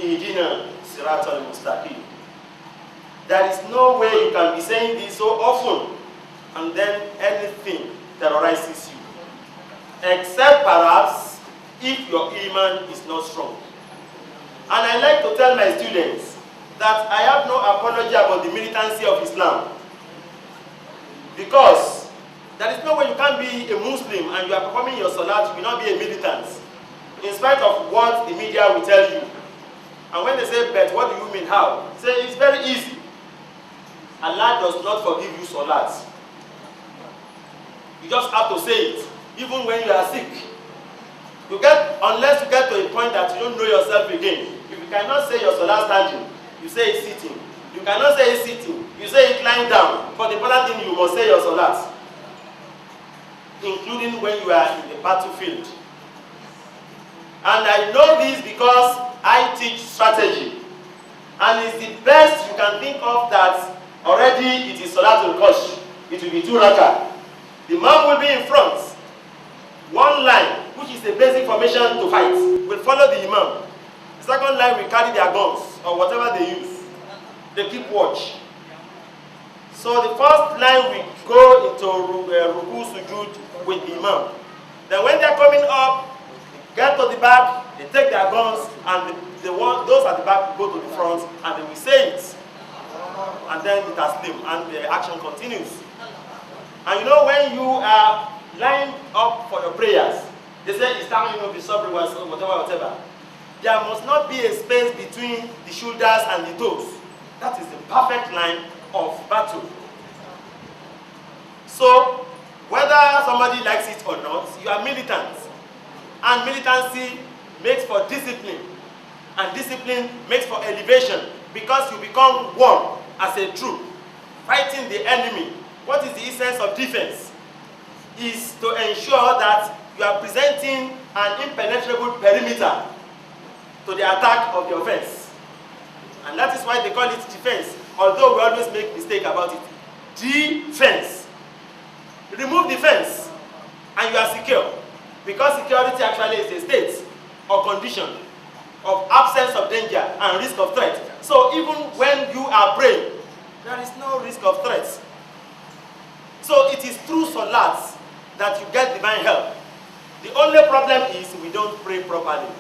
Ihdina Siratal Mustaqim. There is no way you can be saying this so often and then anything terrorizes you. Except perhaps if your iman is not strong. And I like to tell my students that I have no apology about the militancy of Islam. Because there is no way you can be a Muslim and you are performing your salat, you will not be a militant. In spite of what the media will tell you. And when they say, but what do you mean, how? Say, it's very easy. Allah does not forgive you salat. You just have to say it, even when you are sick. Unless you get to a point that you don't know yourself again. If you cannot say your salat standing, you say it sitting. You cannot say it sitting, you say it lying down. But the important thing, you must say your salat. Including when you are in the battlefield. And I know this because I teach strategy. And it's the best you can think of that already it is Salatul Kosh. It will be 2 rakah. The man will be in front. One line, which is the basic formation to fight, will follow the imam. The second line will carry their guns or whatever they use. They keep watch. So the first line will go into Ruku Sujud with the imam. Then when they are coming up, get to the back, they take their guns, and those at the back go to the front, and they will say it. And then it has them, and the action continues. And you know, when you are lined up for your prayers, they say it's time, be sorry, whatever. There must not be a space between the shoulders and the toes. That is the perfect line of battle. So, whether somebody likes it or not, you are militant. And militancy makes for discipline. And discipline makes for elevation. Because you become one as a troop, fighting the enemy. What is the essence of defense? Is to ensure that you are presenting an impenetrable perimeter to the attack of the offense. And that is why they call it defense, although we always make mistake about it. Defense. Remove defense, and you are secure. Because security actually is a state or condition of absence of danger and risk of threat. So even when you are praying, there is no risk of threats. So it is through salat that you get divine help. The only problem is we don't pray properly.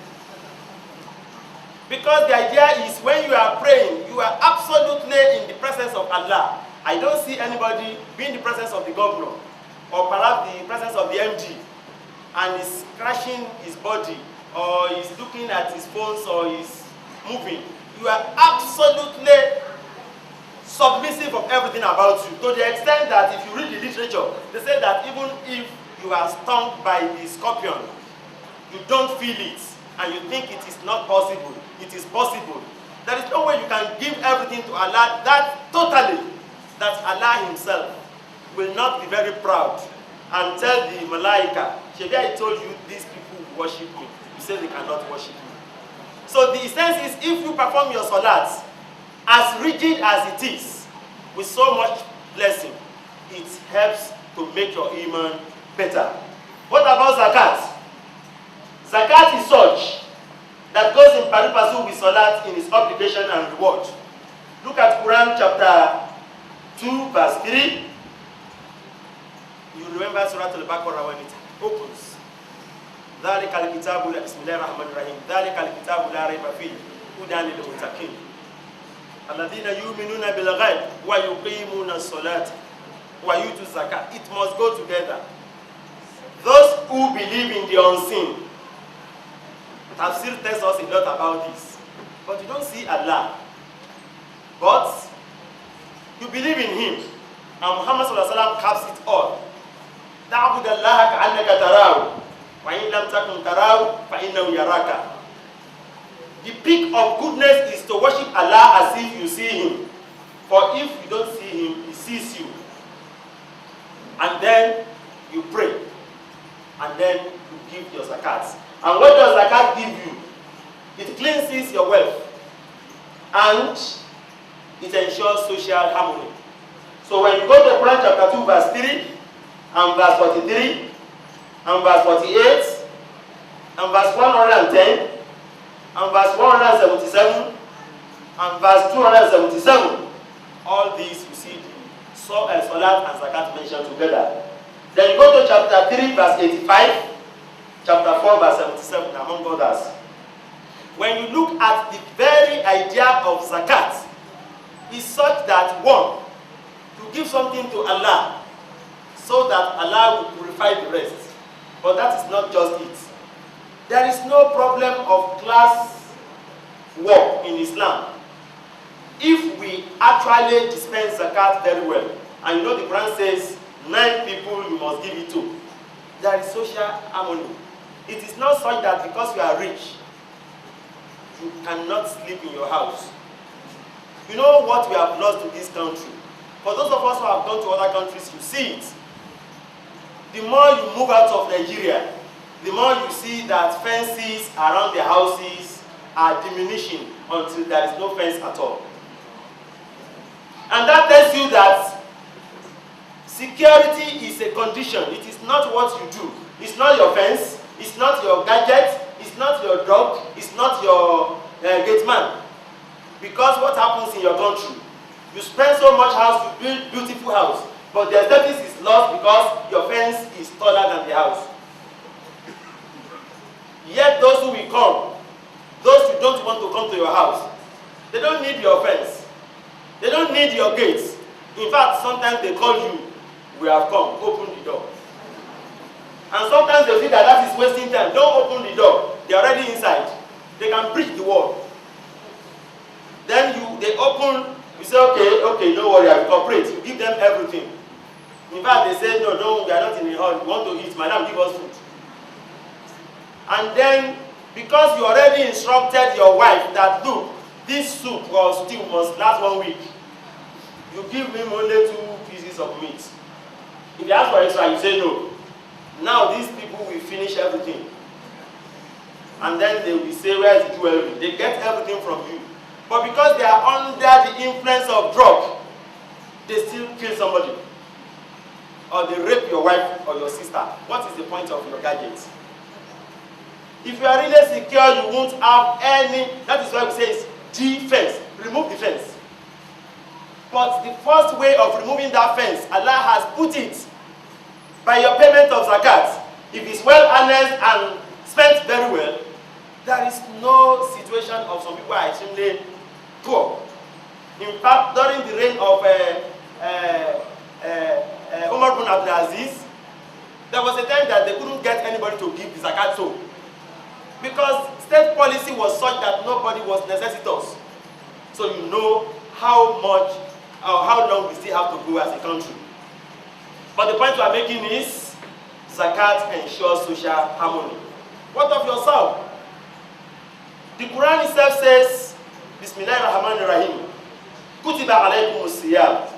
Because the idea is when you are praying, you are absolutely in the presence of Allah. I don't see anybody be in the presence of the governor or perhaps the presence of the MD and is crashing his body or is looking at his phones or is moving. You are absolutely submissive of everything about you, to the extent that if you read the literature, they say that even if you are stung by the scorpion, you don't feel it and you think it is not possible. It is possible. There is no way you can give everything to Allah that totally, that Allah himself will not be very proud and tell the Malaika, Shebi, I told you these people worship me. You say they cannot worship me. So the essence is, if you perform your salat as rigid as it is, with so much blessing, it helps to make your iman better. What about zakat? Zakat is such that goes in pari passu with salat in its obligation and reward. Look at Quran chapter 2 verse 3. You remember Surah Al-Baqarah when it opens. ذَلِكَ الْكِتَابُ بسم الله الرحمن الرحيم ذَلِكَ الْكِتَابُ لَا رَيْبَ فِيهِ هُدًى لِلْمُتَّقِينَ الَّذِينَ يُؤْمِنُونَ بِالْغَيْبِ وَيُقِيمُونَ الصَّلَاةَ وَيُؤْتُونَ الزَّكَاةَ. It must go together. Those who believe in the unseen. Tafsir tells us a lot about this. But you don't see Allah. But you believe in him. And Muhammad sallallahu alaihi wasallam caps it all. تَعْبُدَ اللَّهَ كَأَنَّكَ تَرَاهُ وَإِنْ لَمْ تَكُنْ تَرَاهُ فَإِنَّهُ يَرَاكَ. The peak of goodness is to worship Allah as if you see him. For if you don't see him, he sees you. And then you pray. And then you give your zakat. And what does zakat give you? It cleanses your wealth. And it ensures social harmony. So when you go to Quran chapter 2 verse 3, and verse 43, and verse 48, and verse 110, and verse 177 and verse 277. All these you see Salat and Zakat mentioned together. Then you go to chapter 3 verse 85, chapter 4 verse 77, among others. When you look at the very idea of Zakat, is such that one, to give something to Allah so that Allah will purify the rest. But that is not just it. There is no problem of class war in Islam if we actually dispense zakat very well. And you know the Quran says 9 people you must give it to. There is social harmony. It is not such that because you are rich you cannot sleep in your house. You know what we have lost to this country? For those of us who have gone to other countries, you see it. The more you move out of Nigeria, the more you see that fences around the houses are diminishing until there is no fence at all. And that tells you that security is a condition. It is not what you do. It's not your fence, it's not your gadget, it's not your dog, it's not your gate man. Because what happens in your country? You spend so much house to build beautiful house, but the aesthetics is lost because your fence is taller than the house. Yet those who will come, those who don't want to come to your house, they don't need your fence. They don't need your gates. In fact, sometimes they call you, we have come, open the door. And sometimes they feel that that is wasting time. Don't open the door. They're already inside. They can breach the wall. Then they open, you say, okay, don't worry, I will cooperate. You give them everything. In fact, they say, no, we are not in the hall. We want to eat. Madam, give us food. And then, because you already instructed your wife that, look, this soup or stew must last 1 week, you give him only 2 pieces of meat. If you ask for extra, you say no. Now these people will finish everything. And then they will say, where is the jewelry? They get everything from you. But because they are under the influence of drug, they still kill somebody. Or they rape your wife or your sister. What is the point of your gadgets? If you are really secure, you won't have any. That is why we say it's defense. Remove the fence. But the first way of removing that fence, Allah has put it by your payment of zakat. If it's well harnessed and spent very well, there is no situation of some people are extremely poor. In fact, during the reign of Umar bin Abdul Aziz, there was a time that they couldn't get anybody to give the zakat to. Because state policy was such that nobody was necessitous. So you know how much or how long we still have to go as a country. But the point we are making is zakat ensures social harmony. What of yourself? The Quran itself says, Bismillahirrahmanirrahim. Kutiba alaykum as-siyam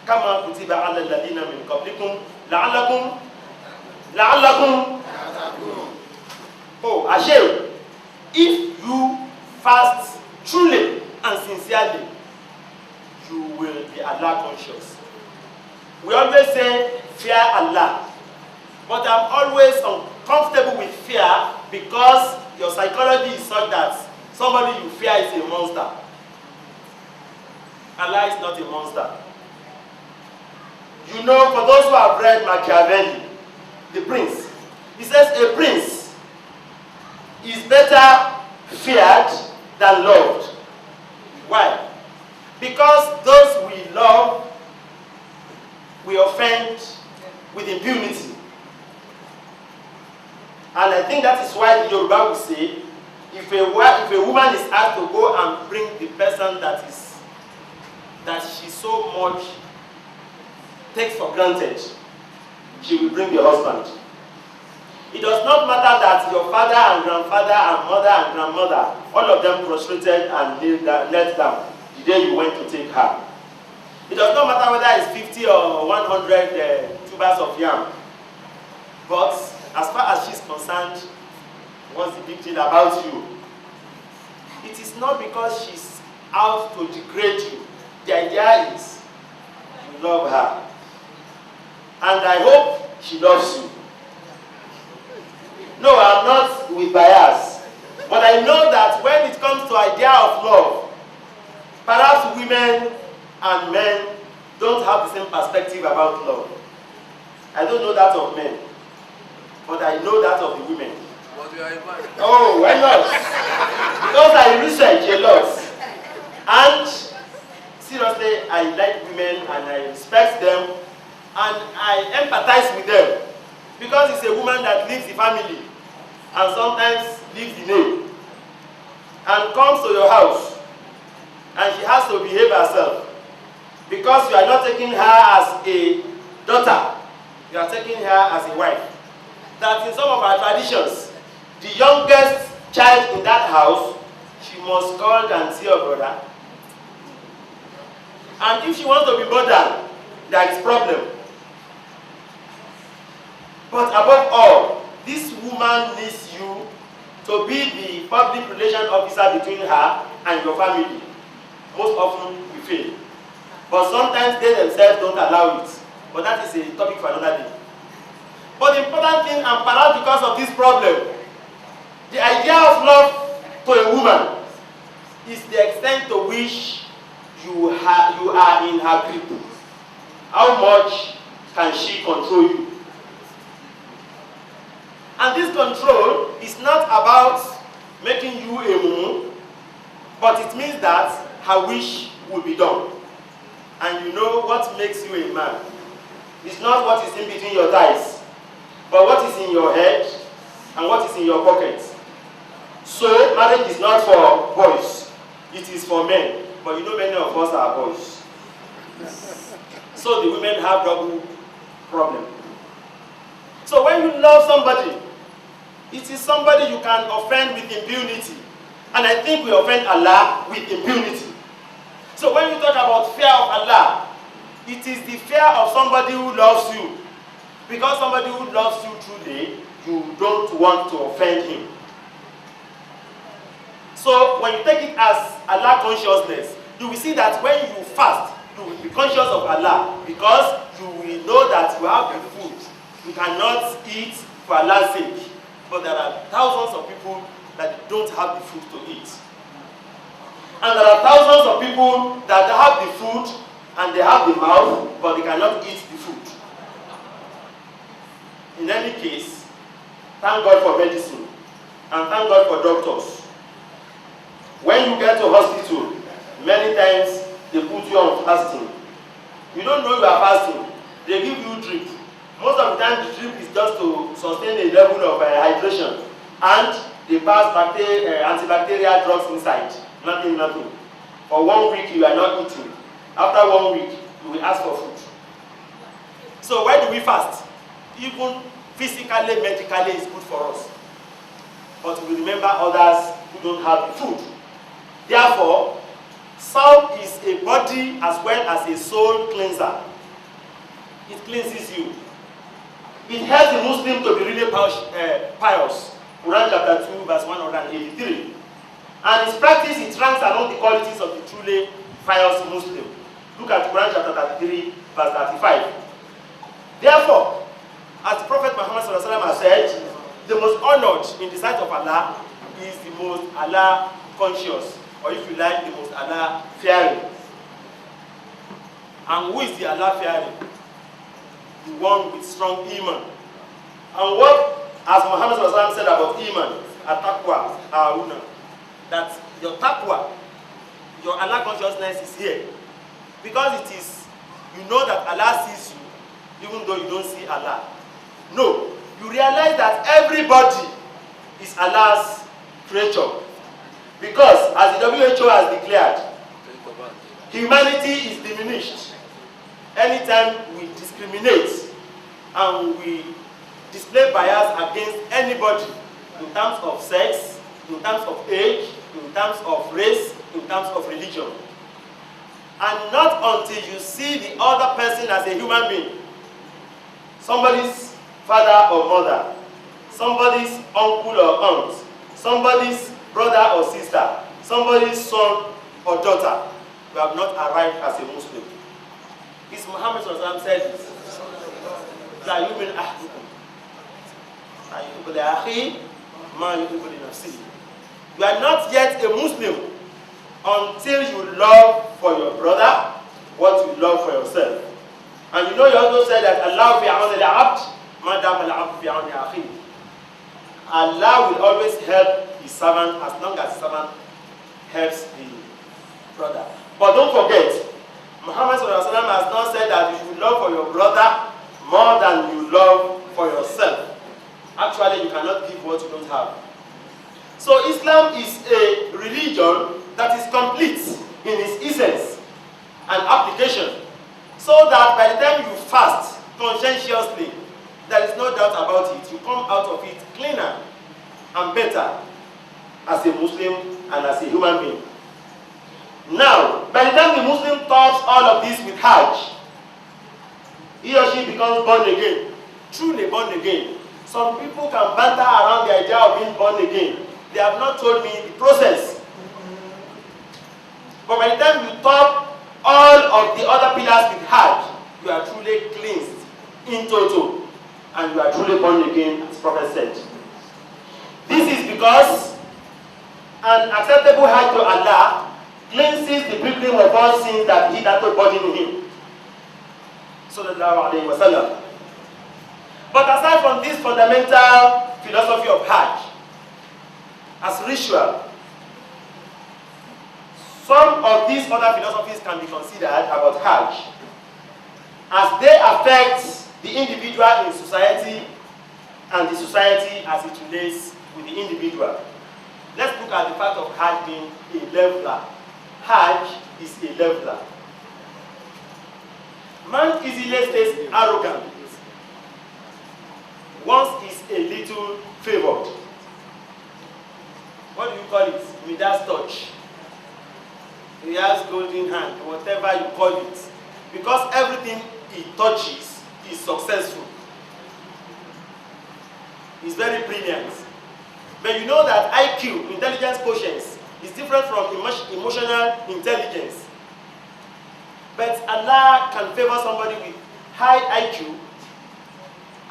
kama kutiba ala alladhina min qablikum la'allakum Oh, Hashem, if you fast truly and sincerely, you will be Allah conscious. We always say, fear Allah. But I'm always uncomfortable with fear because your psychology is such that somebody you fear is a monster. Allah is not a monster. You know, for those who have read Machiavelli, the prince, he says a prince is better feared than loved. Why? Because those we love, we offend with impunity. And I think that is why the Yoruba will say, if a woman is asked to go and bring the person that she so much takes for granted, she will bring the husband. It does not matter that your father and grandfather and mother and grandmother, all of them prostrated and knelt down the day you went to take her. It does not matter whether it's 50 or 100 tubers of yam. But as far as she's concerned, what's the big deal about you? It is not because she's out to degrade you. The idea is you love her. And I hope she loves you. No, I'm not with bias. But I know that when it comes to idea of love, perhaps women and men don't have the same perspective about love. I don't know that of men, but I know that of the women. But you are a man. Oh, why not? Because I research a lot. And seriously, I like women and I respect them and I empathize with them. Because it's a woman that leaves the family and sometimes leaves the name and comes to your house and she has to behave herself. Because you are not taking her as a daughter, you are taking her as a wife. That in some of our traditions, the youngest child in that house, she must call and see her brother. And if she wants to be modern, there is problem. But above all, this woman needs you to be the public relations officer between her and your family. Most often, you fail. But sometimes they themselves don't allow it. But that is a topic for another day. But the important thing, and perhaps because of this problem, the idea of love to a woman is the extent to which you are in her grip. How much can she control you? And this control is not about making you a mumu, but it means that her wish will be done. And you know what makes you a man. It's not what is in between your thighs, but what is in your head and what is in your pocket. So marriage is not for boys, it is for men. But you know many of us are boys. So the women have double problem. So when you love somebody, it is somebody you can offend with impunity. And I think we offend Allah with impunity. So when you talk about fear of Allah, it is the fear of somebody who loves you. Because somebody who loves you truly, you don't want to offend him. So when you take it as Allah consciousness, you will see that when you fast, you will be conscious of Allah because you will know that you have the food. You cannot eat for Allah's sake. But there are thousands of people that don't have the food to eat. And there are thousands of people that have the food and they have the mouth, but they cannot eat the food. In any case, thank God for medicine and thank God for doctors. When you get to hospital, many times they put you on fasting. You don't know you are fasting. They give you drip. Most of the time the drip is just to sustain a level of hydration. And they pass antibacterial drugs inside. Nothing. For 1 week you are not eating. After 1 week, you will ask for food. So why do we fast? Even physically, medically is good for us. But we remember others who don't have the food. Therefore, salt is a body as well as a soul cleanser. It cleanses you. It helps the Muslim to be really pious. Quran chapter 2 verse 183. And its practice, it ranks among the qualities of the truly pious Muslim. Look at Quran chapter 33 verse 35. Therefore, as the Prophet Muhammad has said, the most honored in the sight of Allah is the most Allah conscious, or if you like, the most Allah fearing. And who is the Allah fearing? The one with strong iman. And what, as Muhammad said about iman, at-taqwa, that your taqwa, your Allah consciousness is here. Because it is, you know that Allah sees you, even though you don't see Allah. No, you realize that everybody is Allah's creature. Because, as the WHO has declared, humanity is diminished anytime we discriminate and we display bias against anybody in terms of sex, in terms of age, in terms of race, in terms of religion. And not until you see the other person as a human being, somebody's father or mother, somebody's uncle or aunt, somebody's brother or sister, somebody's son or daughter, you have not arrived as a Muslim. It's Muhammad said this. لا يؤمن أحدكم لا يؤمن لأخيه ما يؤمن لنفسه. You are not yet a Muslim until you love for your brother what you love for yourself. And you know, you also said that Allah fi auni al-abd ma dama al-abd fi auni akhihi. Allah will always help his servant as long as the servant helps the brother. But don't forget, Muhammad ﷺ has not said that you should love for your brother more than you love for yourself. Actually, you cannot give what you don't have. So Islam is a religion that is complete in its essence and application, so that by the time you fast conscientiously, there is no doubt about it, you come out of it cleaner and better as a Muslim and as a human being. Now, by the time the Muslim tops all of this with Hajj, he or she becomes born again, truly born again. Some people can banter around the idea of being born again. They have not told me the process. But by the time you top all of the other pillars with Hajj, you are truly cleansed in total, and you are truly born again, as Prophet said. This is because an acceptable Hajj to Allah cleanses the pilgrim of all sins that he that burden him. Sallallahu Alaihi Wasallam. But aside from this fundamental philosophy of Hajj, as ritual, some of these other philosophies can be considered about Hajj as they affect the individual in society and the society as it relates with the individual. Let's look at the fact of Hajj being a leveler. Hajj is a leveler. Man easily stays arrogant once he's a little favored. What do you call it? Midas touch. He has golden hand, whatever you call it. Because everything he touches is successful. He's very brilliant. But you know that IQ, intelligence quotient, is different from emotional intelligence. But Allah can favor somebody with high IQ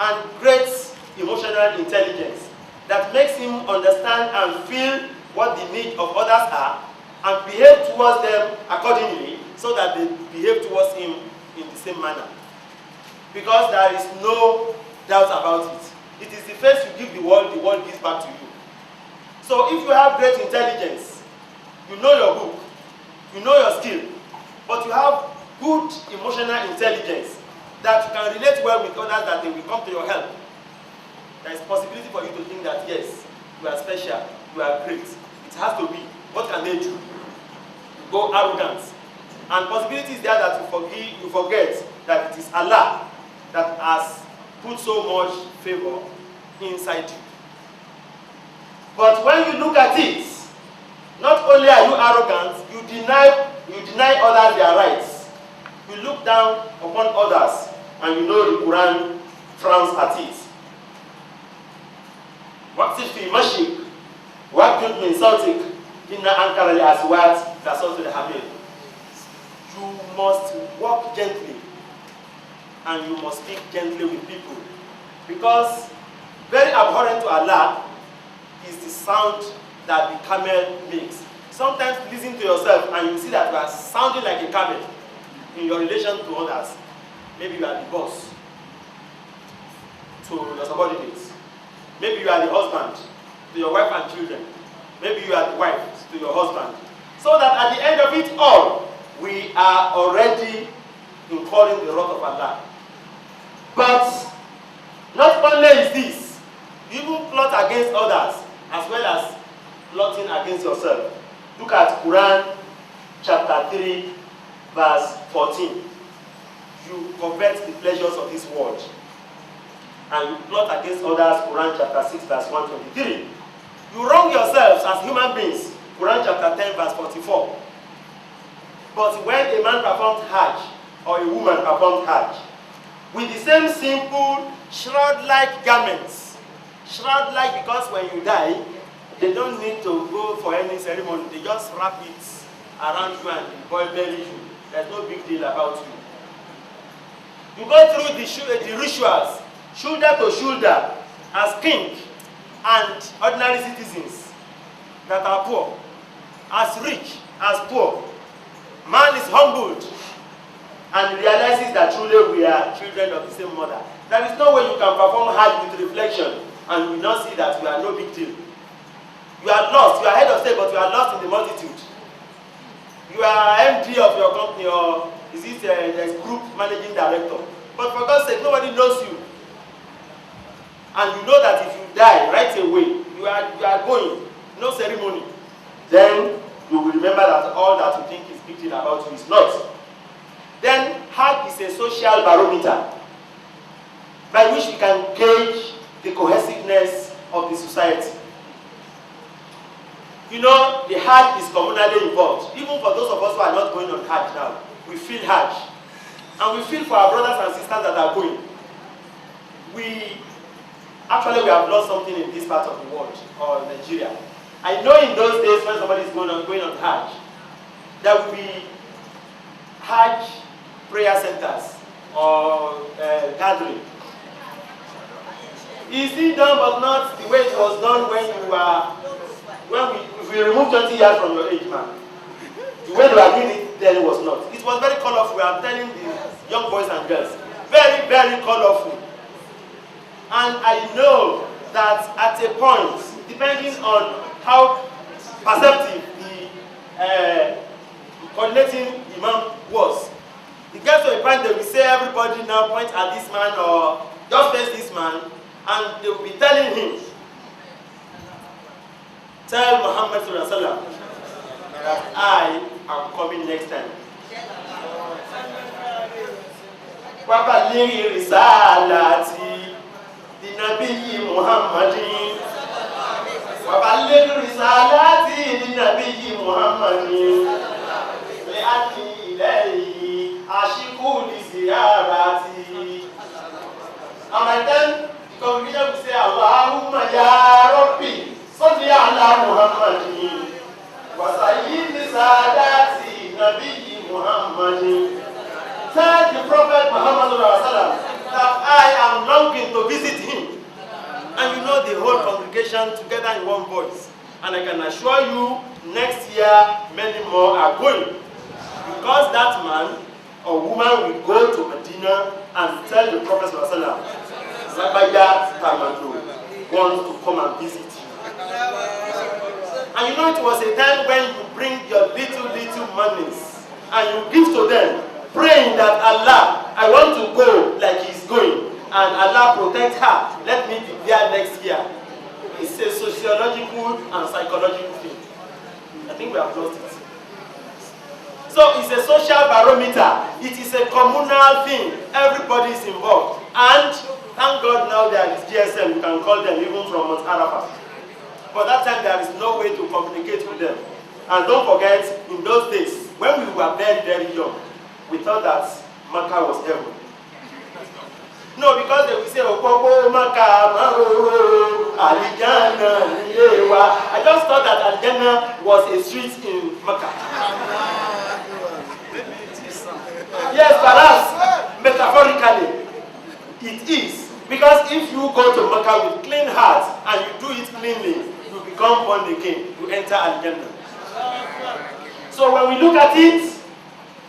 and great emotional intelligence that makes him understand and feel what the needs of others are and behave towards them accordingly so that they behave towards him in the same manner. Because there is no doubt about it. It is the first you give the world gives back to you. So if you have great intelligence, you know your book, you know your skill, but you have good emotional intelligence that you can relate well with others, that they will come to your help, there is possibility for you to think that yes, you are special, you are great. It has to be. What can they do? You go arrogant. And possibility is there that you forget that it is Allah that has put so much favor inside you. But when you look at it, not only are you arrogant, you deny others their rights. You look down upon others, and you know the Quran frowns at it. Waqtif fi mashik, waqtud min sautik, inna ankara li aswat tasawtu al-hamil. You must walk gently, and you must speak gently with people, because very abhorrent to Allah is the sound that the camel makes. Sometimes listen to yourself and you see that you are sounding like a camel in your relation to others. Maybe you are the boss to your subordinates. Maybe you are the husband to your wife and children. Maybe you are the wife to your husband. So that at the end of it all, we are already incurring the wrath of Allah. But not only is this, you even plot against others as well as plotting against yourself. Look at Quran chapter 3 verse 14. You covet the pleasures of this world and you plot against others. Quran chapter 6 verse 123. You wrong yourselves as human beings. Quran chapter 10 verse 44. But when a man performs Hajj or a woman performs Hajj with the same simple shroud-like garments, shroud-like because when you die, they don't need to go for any ceremony. They just wrap it around you and bury you. There's no big deal about you. You go through the rituals, shoulder to shoulder, as king and ordinary citizens. that are poor, as rich as poor. Man is humbled and realizes that truly we are children of the same mother. There is no way you can perform Hajj with reflection and you not see that you are no big deal. You are lost, you are head of state, but you are lost in the multitude. You are MD of your company, or is it a group managing director? But for God's sake, nobody knows you. And you know that if you die right away, you are going, no ceremony. Then you will remember that all that you think is big deal about you is not. Then Hajj is a social barometer by which we can gauge the cohesiveness of the society. You know, the Hajj is communally involved. Even for those of us who are not going on Hajj now, we feel Hajj. And we feel for our brothers and sisters that are going. We have lost something in this part of the world, or Nigeria. I know in those days when somebody is going on Hajj, there will be Hajj prayer centers or gathering. Is it done but not the way it was done if we remove 20 years from your age, man? The way they were doing it then was not. It was very colorful. I'm telling the young boys and girls. Very, very colorful. And I know that at a point, depending on how perceptive the coordinating imam was, it gets to a point they will say everybody now point at this man or just face this man, and they will be telling him, tell Muhammad Sallallahu that I am coming next time. وَبَلِّغْ رِسَالَاتِي لِنَبِيِّ مُحَمَّدٍ وَبَلِّغْ رِسَالَاتِي لِنَبِيِّ مُحَمَّدٍ لِأَنِّي إِلَيْهِ أَشِقُ لِزِيَارَتِي. And by then, the congregation will say, Allahumma ya Rabbi, salli ala Muhammadin, wa sayyidi sadati nabiyyi Muhammadin. Tell the Prophet Muhammad that I am longing to visit him. And you know the whole congregation together in one voice. And I can assure you, next year, many more are going. Because that man or woman will go to Medina and tell the Prophet Rabaya Tamando wants to come and visit you. And you know it was a time when you bring your little monies and you give to them, praying that Allah, I want to go like he's going, and Allah protect her. Let me be there next year. It's a sociological and psychological thing. I think we have lost it. So it's a social barometer. It is a communal thing. Everybody is involved. And thank God now there is GSM. You can call them even from Mount Arafat. But that time there is no way to communicate with them. And don't forget, in those days, when we were very, very young, we thought that Makkah was heaven. No, because they will say, Okobo Makkah, Alijana, Nilewa. I just thought that Alijana was a street in Makkah. Yes, perhaps, metaphorically, it is. Because if you go to Makkah with clean heart and you do it cleanly, you become born again, you enter Al-Jannah. So when we look at it,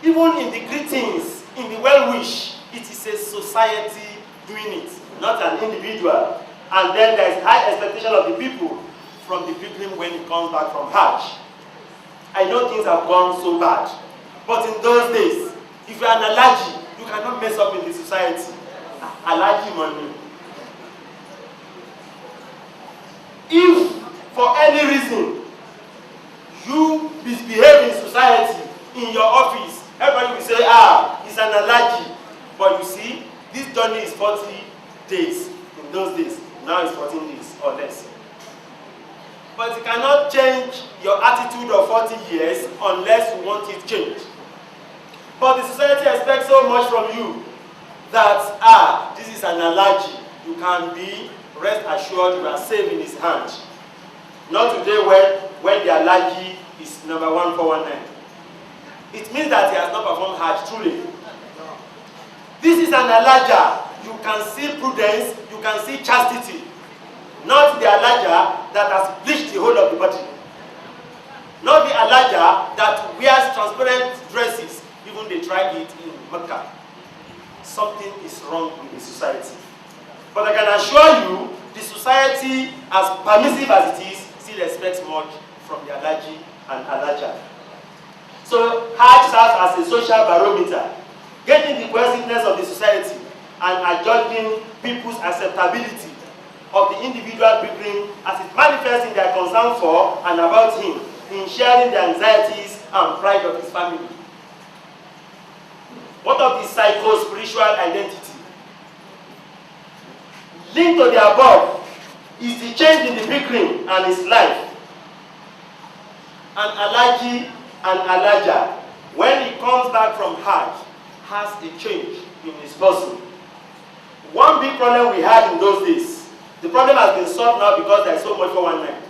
even in the greetings, in the well-wish, it is a society doing it, not an individual. And then there is high expectation of the people from the pilgrim when he comes back from Hajj. I know things have gone so bad, but in those days, if you are an allergy, you cannot mess up in the society. Allergy money. If for any reason you misbehave in society, in your office, everybody will say, it's an allergy. But you see, this journey is 40 days in those days. Now it's 14 days or less. But you cannot change your attitude of 40 years unless you want it changed. But the society expects so much from you that, this is an allergy. You can be, rest assured, you are safe in his hand. Not today when the allergy is number 1419. It means that he has not performed Hajj truly. This is an allergy. You can see prudence, you can see chastity. Not the allergy that has bleached the whole of the body. Not the Alaja that wears transparent dresses. Even they tried it in Mecca. Something is wrong with the society. But I can assure you, the society, as permissive as it is, still expects much from the Alaji and Alaja. So Hajj serves as a social barometer, getting the cohesiveness of the society and adjudging people's acceptability of the individual pilgrim as it manifests in their concern for and about him, in sharing the anxieties and pride of his family. What of the psycho-spiritual identity? Linked to the above is the change in the pilgrim and his life. An Alaji and Alaja, when he comes back from Hajj, has a change in his person. One big problem we had in those days, the problem has been solved now because there is so much for one night.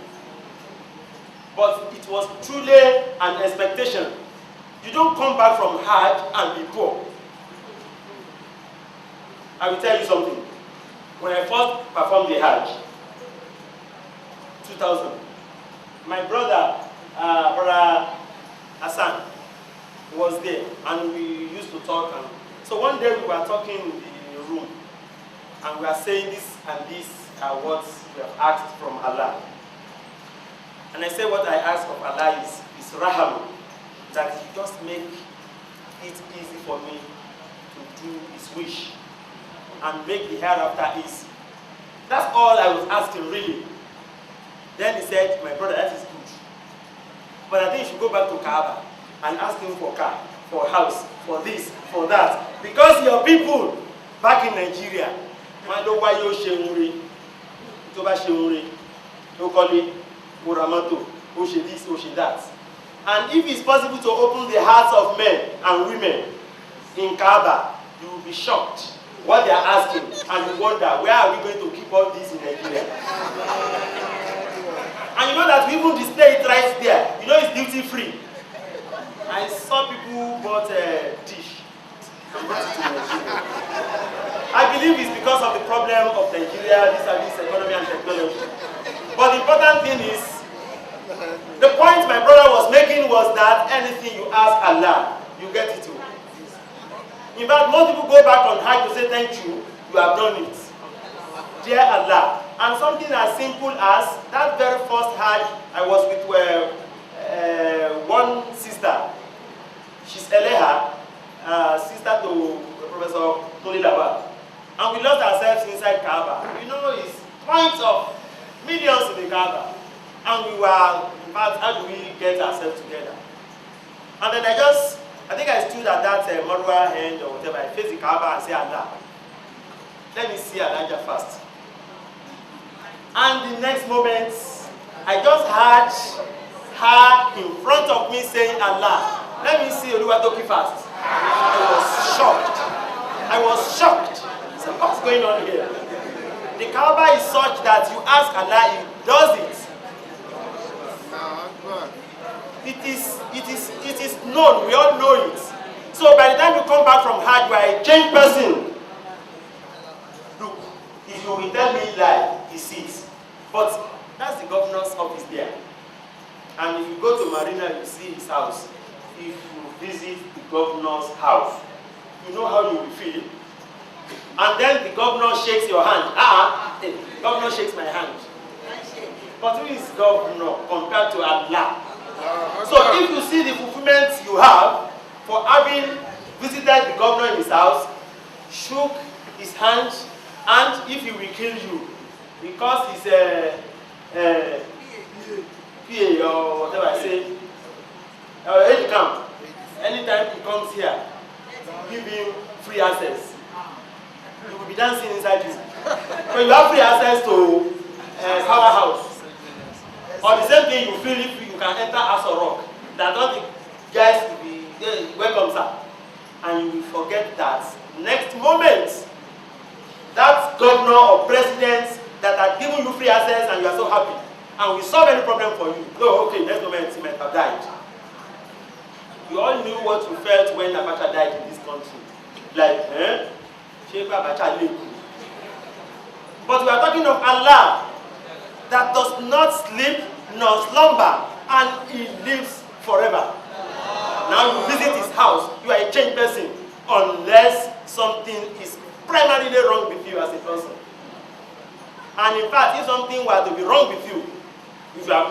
But it was truly an expectation. You don't come back from Hajj and be poor. I will tell you something. When I first performed the Hajj, 2000, my brother, Brother Hassan, was there, and we used to talk. And so one day we were talking in the room, and we are saying this and this are what we have asked from Allah. And I said what I asked of Allah is Raham, that He just make it easy for me to do His wish and make the hereafter easy. That's all I was asking, really. Then he said, my brother, that is good. But I think you should go back to Kaaba and ask him for car, for house, for this, for that. Because your people back in Nigeria, man don't why you shemuri, toba shemuri, you call it Uramato, Oshi this, Oshi that. And if it's possible to open the hearts of men and women in Kaaba, you will be shocked what they are asking, and you wonder, where are we going to keep all this in Nigeria? And you know that we even display it right there. You know it's duty free. I saw people bought a dish and brought it to Nigeria. I believe it's because of the problem of Nigeria, this economy and technology. But the important thing is, the point my brother was making was that anything you ask Allah, you get it too. In fact, most people go back on Hajj to say thank you, you have done it. Dear Allah. And something as simple as that very first Hajj, I was with one sister. She's Eleha, sister to Professor Tony Laba. And we lost ourselves inside Kaaba. You know, it's points of millions in the Kaaba. And we were, in fact, how do we get ourselves together? And then I think I stood at that Marwa end or whatever. I faced the Kaaba and said, Allah, let me see Alaja first. And the next moment, I just heard her in front of me saying, Allah, let me see Oluwatoki first. I was shocked. So what's going on here? The Kaaba is such that you ask Allah, He does it. It is known, we all know it. So by the time you come back from Hajj, you are a changed person. Look, if you will tell me lie, he sees. But that's the governor's office there. And if you go to Marina, you see his house. If you visit the governor's house, you know how you will feel. And then the governor shakes your hand. The governor shakes my hand. But who is governor compared to Allah? So if you see the fulfillment you have for having visited the governor in his house, shook his hand, and if he will kill you, because he's a PA or whatever I say, aide camp, anytime he comes here, give him free access. He will be dancing inside you. When you have free access to powerhouse, or the same thing you feel if you can enter Aso Rock, that all the guys will be welcome, sir. And you will forget that next moment, that governor or president that had given you free access and you are so happy, and we solve any problem for you. Oh, okay, next moment he might have died. You all knew what you felt when Abacha died in this country. Like, Sheikh Abacha lived. But we are talking of Allah that does not sleep nor slumber, and he lives forever. Now you visit his house, you are a changed person, unless something is primarily wrong with you as a person. And in fact, if something were to be wrong with you, if you are